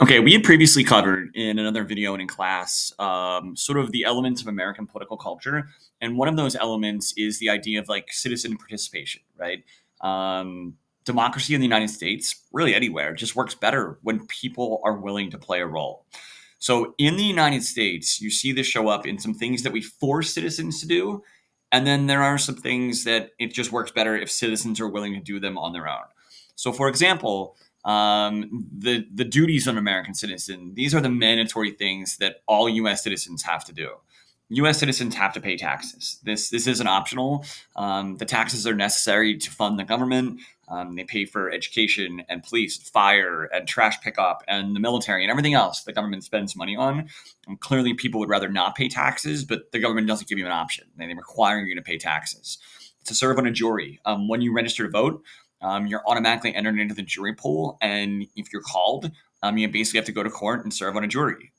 Okay, we had previously covered in another video and in class sort of the elements of American political culture. And one of those elements is the idea of like citizen participation, right? Democracy in the United States, really anywhere, just works better when people are willing to play a role. So in the United States, you see this show up in some things that we force citizens to do. And then there are some things that it just works better if citizens are willing to do them on their own. So, for example, the duties of an American citizen, these are the mandatory things that all U.S. citizens have to do. U.S. citizens have to pay taxes. This isn't optional. The taxes are necessary to fund the government. They pay for education and police, fire and trash pickup and the military and everything else the government spends money on. Clearly, people would rather not pay taxes, but the government doesn't give you an option. They require you to pay taxes. To serve on a jury, when you register to vote, you're automatically entered into the jury pool. And if you're called, you basically have to go to court and serve on a jury.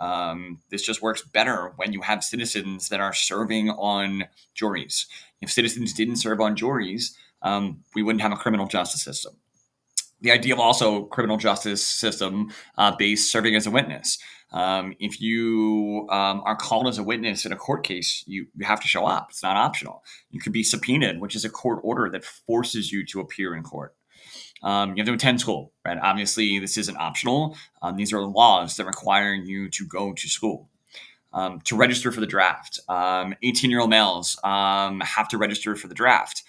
This just works better when you have citizens that are serving on juries. If citizens didn't serve on juries, we wouldn't have a criminal justice system. The idea of also criminal justice system based serving as a witness. If you are called as a witness in a court case, you have to show up. It's not optional. You could be subpoenaed, which is a court order that forces you to appear in court. You have to attend school, right? Obviously, this isn't optional. These are laws that require you to go to school. To register for the draft, 18-year-old males have to register for the draft.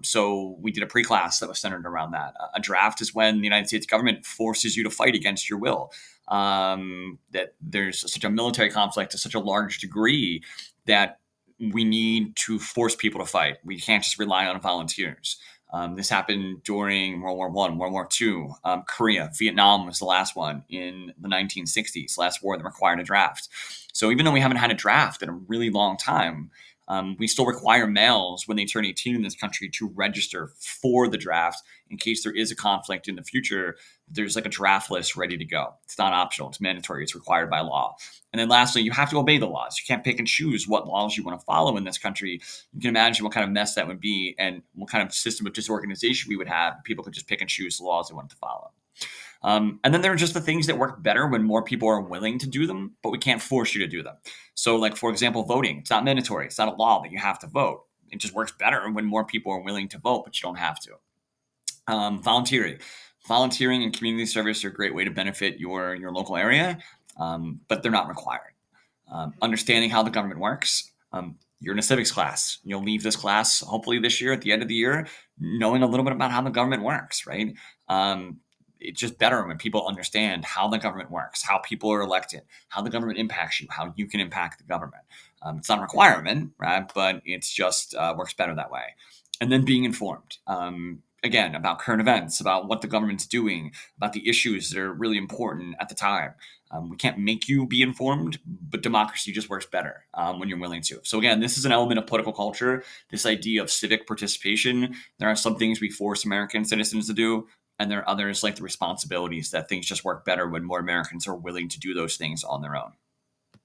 So we did a pre-class that was centered around that. A draft is when the United States government forces you to fight against your will. That there's such a military conflict to such a large degree that we need to force people to fight. We can't just rely on volunteers. This happened during World War I, World War II, Korea, Vietnam was the last one in the 1960s, last war that required a draft. So even though we haven't had a draft in a really long time, we still require males when they turn 18 in this country to register for the draft in case there is a conflict in the future. There's like a draft list ready to go. It's not optional. It's mandatory. It's required by law. And then lastly, you have to obey the laws. You can't pick and choose what laws you want to follow in this country. You can imagine what kind of mess that would be and what kind of system of disorganization we would have. People could just pick and choose the laws they wanted to follow. And then there are just the things that work better when more people are willing to do them, but we can't force you to do them. So like, for example, voting, it's not mandatory. It's not a law that you have to vote. It just works better when more people are willing to vote, but you don't have to. Volunteering and community service are a great way to benefit your local area, but they're not required. Understanding how the government works. You're in a civics class. You'll leave this class, hopefully this year, at the end of the year, knowing a little bit about how the government works, right? It's just better when people understand how the government works, how people are elected, how the government impacts you, how you can impact the government. It's not a requirement, right? But it's just works better that way. And then being informed. Again, about current events, about what the government's doing, about the issues that are really important at the time. We can't make you be informed, but democracy just works better when you're willing to. So again, this is an element of political culture, this idea of civic participation. There are some things we force American citizens to do, and there are others like the responsibilities that things just work better when more Americans are willing to do those things on their own.